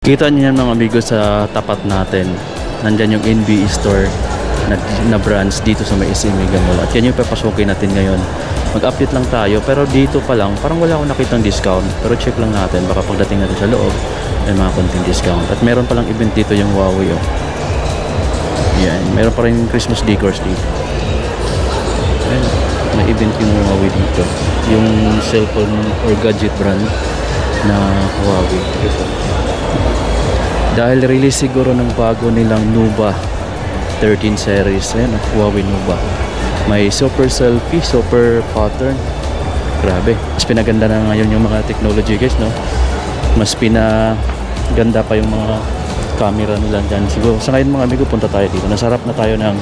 Kita niyo yan mga amigo sa tapat natin. Nandyan yung NBA store na branch dito sa may SM Mega Mall. At yan yung papasukin natin ngayon. Mag-update lang tayo. Pero dito pa lang, parang wala akong nakitang discount. Pero check lang natin. Baka pagdating natin sa loob, may mga konting discount. At meron palang event dito yung Huawei. Oh. Yan. Meron pa rin Christmas decors dito. Ayan. May event yung Huawei dito. Yung cellphone or gadget brand na Huawei. Ito. Dahil release siguro ng bago nilang Nova 13 series. Ayan, Huawei Nova. May super selfie, super pattern. Grabe. Mas pinaganda na ngayon yung mga technology guys, no? Mas pinaganda pa yung mga camera nila dyan. Siguro sa ngayon mga amigo, punta tayo dito. Nasarap na tayo ng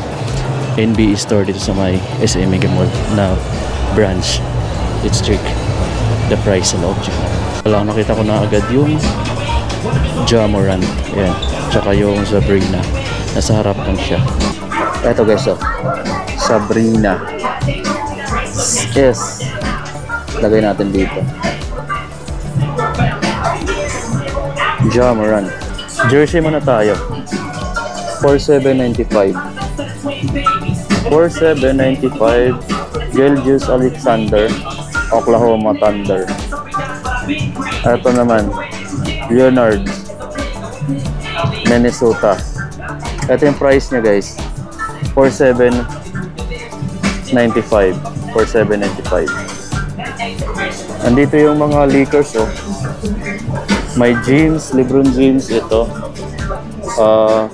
NBA store dito sa may SM Mega Mall na branch. Let's check the price and object. Wala, nakita ko na agad yung Jamorant. Ayan. Tsaka yung Sabrina. Nasa harap lang siya. Eto guys, oh. Sabrina. Yes. Lagay natin dito. Jamorant. Jersey muna tayo. 4795. 4795. Gelgius Alexander. Oklahoma Thunder. Eto naman. Leonard, Minnesota. Ito yung price niya guys, 4795. 4795. Andito yung mga leakers, oh. May jeans, Lebron jeans ito.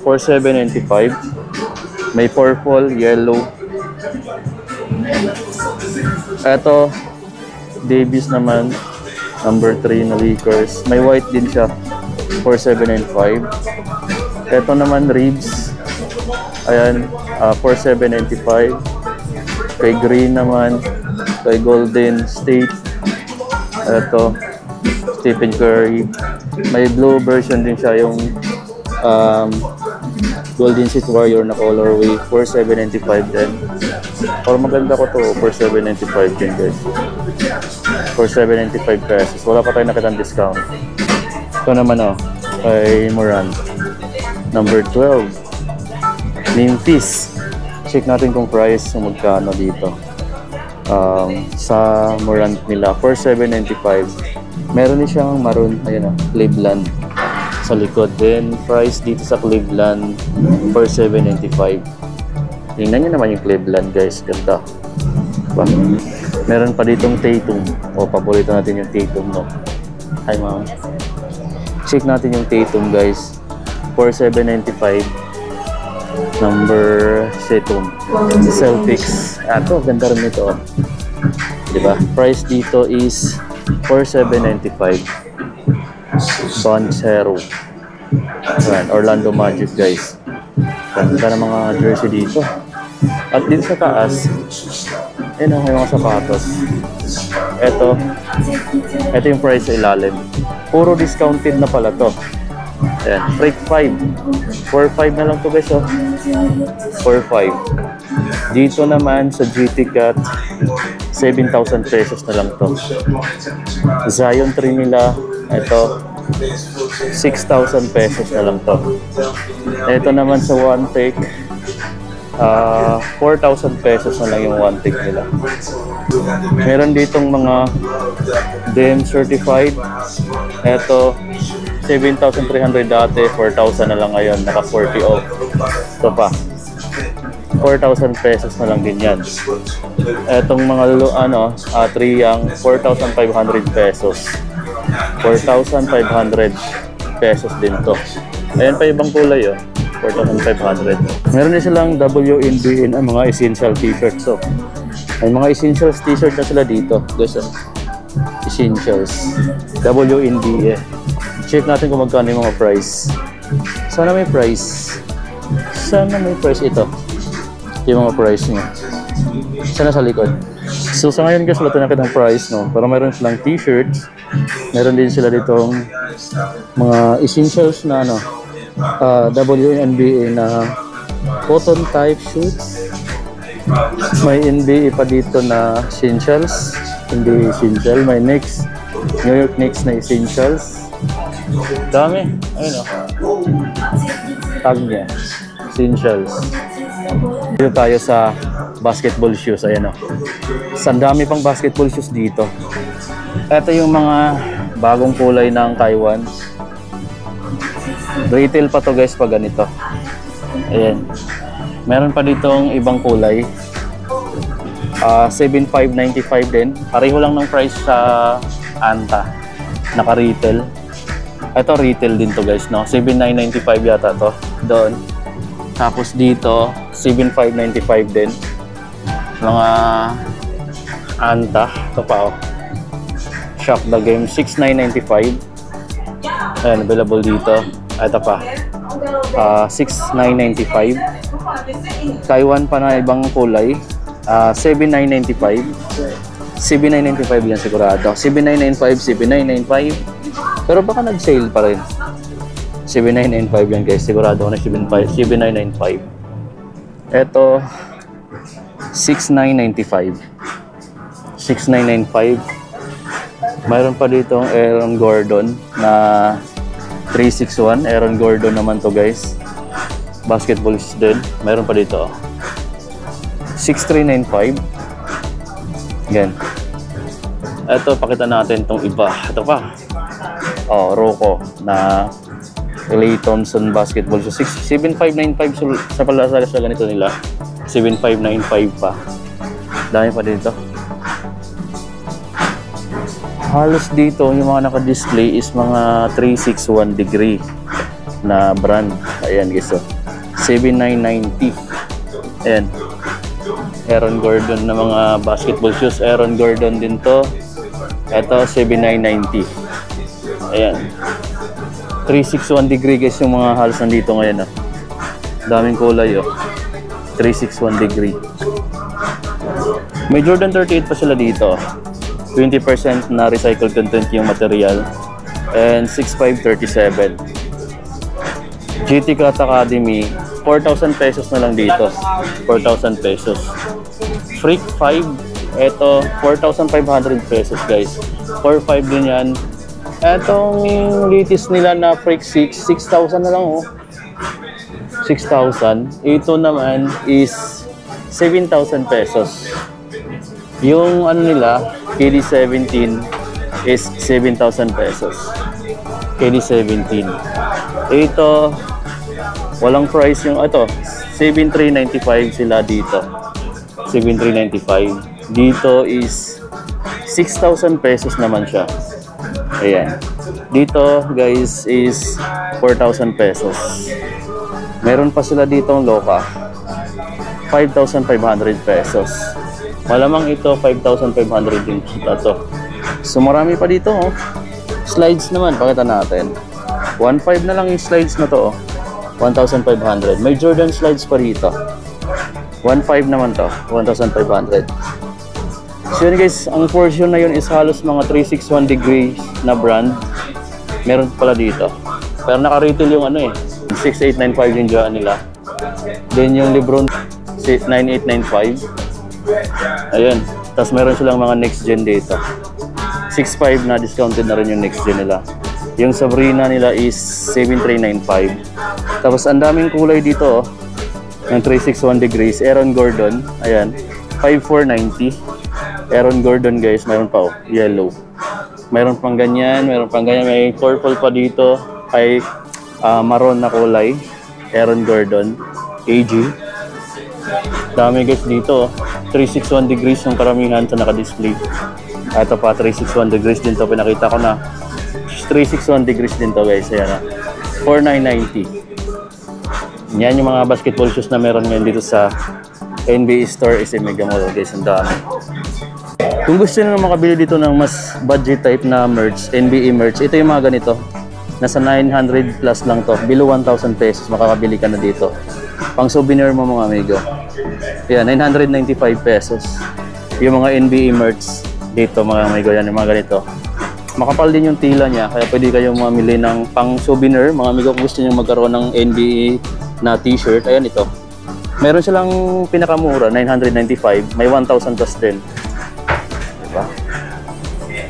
4795. May purple, yellow. Ito Davis naman. Number 3 na leakers. May white din siya. 4795. Ito naman ribs. Ayan. 4795. Kay green naman. Kay golden state. Ito. Stephen Curry. May blue version din siya. Yung golden state warrior na colorway. 4795 din. Or maganda ko to. 4795 din guys. For 795 pesos. Wala pa tayo nakitang discount. Ito naman oh, kay Morant. Number 12. Memphis. Check natin kung price kung magkano dito. Sa Morant nila. For 795. Meron din siyang maroon. Ayun oh, Cleveland. Sa likod. Then price dito sa Cleveland. For 795. Tingnan nyo naman yung Cleveland guys. Ganda. Diba? Meron pa ditong Tatum. O, paborito natin yung Tatum, no? Hi, ma'am. Check natin yung Tatum, guys. 4795. Number Tatum. Celtics. Ito, ganda rin ito. Diba? Price dito is 4795. Boncero. Orlando Magic, guys. Ganda ng mga jersey dito. At dito sa taas, yun ang mga sapatos. Ito yung price sa ilalim. Puro discounted na pala to. Ayan, Freak 5. 4.5 na lang to guys, oh. 4.5. Dito naman sa GT Cat, 7,000 pesos na lang to. Zion 3 nila, ito, 6,000 pesos na lang to. Ito naman sa One Take, 4,000 pesos na lang yung one tick nila. Meron ditong mga DM certified. Ito 7,300 dati, 4,000 na lang ngayon, naka 40 off. Ito pa 4,000 pesos na lang din yan. Etong mga Triang 4,500 pesos. 4,500 pesos din to. Ayan pa ibang kulay, oh. 4,500. Meron din silang WNBA ang mga essential t-shirts. So, may mga essentials t-shirt na sila dito. Guys, essentials. WNBA. Check natin kung magkano yung mga price. Sana may price. Sana may price ito. Yung mga price niya. Sana sa likod. So, sa ngayon guys, wala tayo nakitang price, no? Pero meron silang t-shirts. Meron din sila ditong mga essentials na WNBA na cotton type shoes. May NBA pa dito na essentials. NBA essential. May New York Knicks na essentials. Dami. Ayun o. Tag niya. Essentials. Dito tayo sa basketball shoes. Ayan o. Sandami pang basketball shoes dito. Ito yung mga bagong kulay ng Taiwan. Retail pa to guys pag ganito. Ayan. Meron pa ditong ibang kulay. 7,595 din. Pareho lang ng price sa Anta. Naka-retail. Ito retail din to guys, no? 7,995 yata to. Doon. Tapos dito, 7,595 din. Mga Anta. Ito pa oh. Shock the Game, 6,995. Ayan, available dito. Ito pa. 6,995. Taiwan pa na ibang kulay. 7,995. 7,995 yan sigurado. 7,995, 7,995. Pero baka nag-sale pa rin. 7,995 yan guys. Sigurado ko na 7,995. Ito, 6,995. 6,995. Mayroon pa dito ang Aaron Gordon na 361. Aaron Gordon naman to guys. Basketball din. Mayroon pa dito. 6,395. Yan. Ito, pakita natin itong iba. Ito pa. Oh, Rocco na Klay Thompson basketball. So, 7,595 sa palasala sa ganito nila. 7,595 pa. Dami pa dito. Halos dito, yung mga naka-display is mga 361 degree na brand. Ayan guys. So, 7,990. Ayan. Aaron Gordon na mga basketball shoes. Aaron Gordon din to. Ito, 7,990. Ayan. 361 degree guys yung mga halos nandito ngayon. Oh. Daming kulay. Oh. 361 degree. May Jordan 38 pa sila dito. 20% na recycled content yung material. And 6,537. GT Cat Academy, 4,000 pesos na lang dito. 4,000 pesos. Freak 5, eto 4,500 pesos guys. 4,500 din yan. Etong latest nila na Freak 6, 6,000 na lang oh. 6,000. Ito naman is 7,000 pesos. Yung ano nila, KD17 is 7,000 pesos. KD17. Ito, walang price yung ito. 7,395 sila dito. 7,395. Dito is 6,000 pesos naman siya. Ayan. Dito guys is 4,000 pesos. Meron pa sila ditong Loka. 5,500 pesos. Malamang ito 5,500 din ito. So marami pa dito oh. Slides naman, pakita natin. 1,500 na lang yung slides na to oh. 1,500. May Jordan slides pa rito. 1,500 naman to. 1,500. So yun guys, ang portion na yun is halos mga 361 degrees na brand. Meron pala dito. Pero naka-retail yung ano eh. 6,895 yung dyan nila. Then yung Lebron 9,895. Ayun. Tapos meron silang mga next gen dito. 6,500 na discounted na rin yung next gen nila. Yung Sabrina nila is 7,395. Tapos ang daming kulay dito oh. Yung 361 degrees. Aaron Gordon. Ayan. 5,490. Aaron Gordon guys. Mayroon pa oh. Yellow. Mayroon pang ganyan. Mayroon pang ganyan. May purple pa dito. Ay maroon na kulay. Aaron Gordon. AG. Dami guys dito oh. 361 degrees yung karamihan sa naka-display. Ito pa 361 degrees din to. Pinakita ko na 361 degrees din to guys. Ayan na. 4,990. Yan yung mga basketball shoes na meron ngayon dito sa NBA Store SM Mega Mall guys. Ang dami. Kung gusto nyo makabili dito ng mas budget type na merch, NBA merch, ito yung mga ganito. Nasa 900 plus lang to. Below 1,000 pesos makakabili ka na dito. Pang souvenir mo mga amigo. Yan, 995 pesos. Yung mga NBA merch dito mga amigo. Yan, yung mga ganito. Makapal din yung tila niya. Kaya pwede kayong mamili ng pang souvenir. Mga amigo, kung gusto nyo magkaroon ng NBA na t-shirt. Ayan ito. Meron silang pinakamura, 995. May 1,000 plus din. Diba?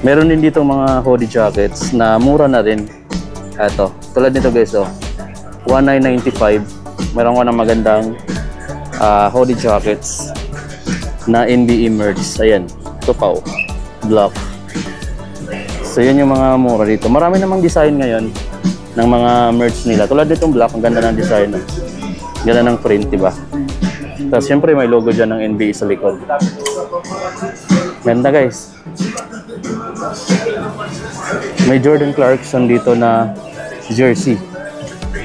Meron din dito mga hoodie jackets na mura na rin. Eto, tulad nito guys, oh. 1995. Meron ko ng magandang hoodie jackets na NBA merch. Ayan, ito pa, oh. Black. So yan yung mga mura dito. Marami namang design ngayon ng mga merch nila. Tulad nitong black, ang ganda ng design. No? Ganda ng print, diba? Tapos syempre may logo dyan ng NBA sa likod. Ganda guys. May Jordan Clarkson dito na jersey.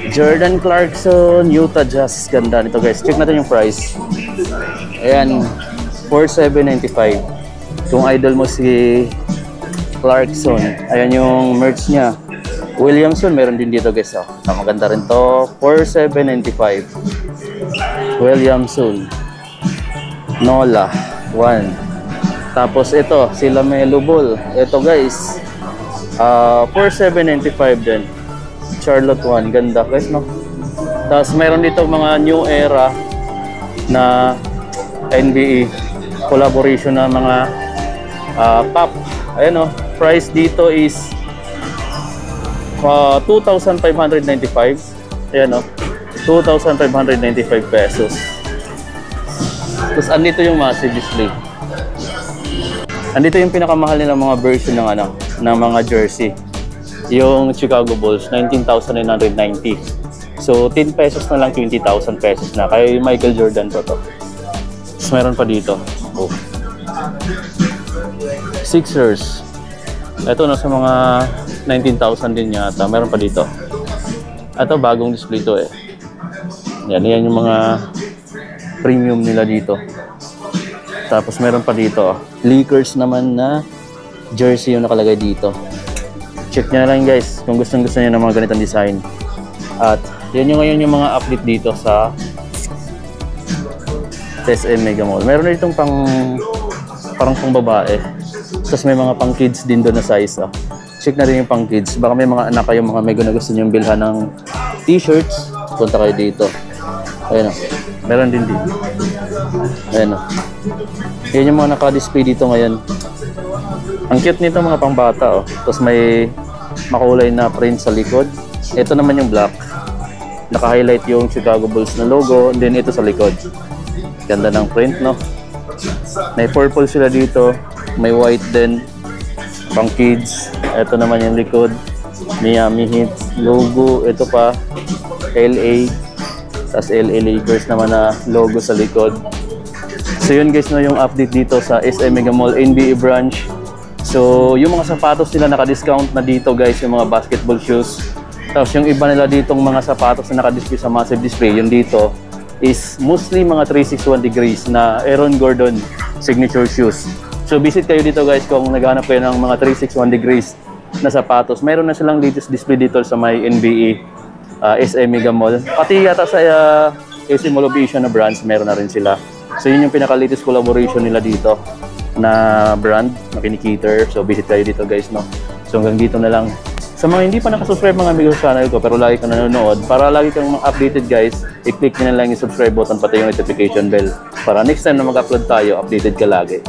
Jordan Clarkson, Utah Jazz. Ganda nito guys. Check natin yung price. Ayan, $47.95. Kung idol mo si Clarkson, ayan yung merch niya. Williamson, meron din dito guys. Oh. Maganda rin to. $47.95. Williamson. Nola. 1. Tapos ito, si LaMelo Ball. Ito guys. $47.95 din. Charlotte 1. Ganda guys, no? Tapos meron dito mga new era na NBA collaboration na mga pop. Ayan, oh. Price dito is $2,595. Ayan, oh. 2,595 pesos. Tapos andito yung massive display. Andito yung pinakamahal nilang mga version ng ng mga jersey. Yung Chicago Bulls, 19,990. So 10 pesos na lang, 20,000 pesos na. Kay Michael Jordan to. Tapos meron pa dito. Oh. Sixers. Ito nasa mga 19,000 din yata. Meron pa dito. Ito bagong display to eh. Yan yung mga premium nila dito. Tapos meron pa dito. Lakers naman na jersey yung nakalagay dito. Check nyo na lang guys kung gusto nyo ng mga ganitong design. At yan yung ngayon yung mga update dito sa SM Mega Mall. Meron na ditong parang pang babae. Tapos may mga pang kids din doon na size. Oh. Check na rin yung pang kids. Baka may mga anak kayo, mga mega na gusto nyo bilhan ng t-shirts. Punta kayo dito. Ayan o. Meron din dito. Ayan o. Yan yung mga naka-display dito ngayon. Ang cute nito mga pang bata. Oh. Tapos may makulay na print sa likod. Ito naman yung black. Naka-highlight yung Chicago Bulls na logo. And then ito sa likod. Ganda ng print, no? May purple sila dito. May white din. Pang kids. Ito naman yung likod. Miami Heat logo. Ito pa. LA. Tapos LA Lakers naman na logo sa likod. So yun guys, no, yung update dito sa SM Mega Mall NBA branch. So yung mga sapatos nila naka-discount na dito guys. Yung mga basketball shoes. Tapos yung iba nila ditong mga sapatos na naka-display sa massive display. Yung dito is mostly mga 361 degrees na Aaron Gordon signature shoes. So visit kayo dito guys kung naghahanap kayo ng mga 361 degrees na sapatos. Mayroon na silang latest display dito sa may NBA SM Mega Mall. Pati yata sa SM Mall of Asia na brands, meron na rin sila. So yun yung pinaka-latest collaboration nila dito na brand na kinikiter. So visit kayo dito guys, no? So hanggang dito na lang. Sa mga hindi pa nakasubscribe mga amigo sa channel ko pero lagi ka nanonood, para lagi kang updated guys, i-click nyo na lang yung subscribe button pati yung notification bell. Para next time na mag-upload tayo, updated ka lagi.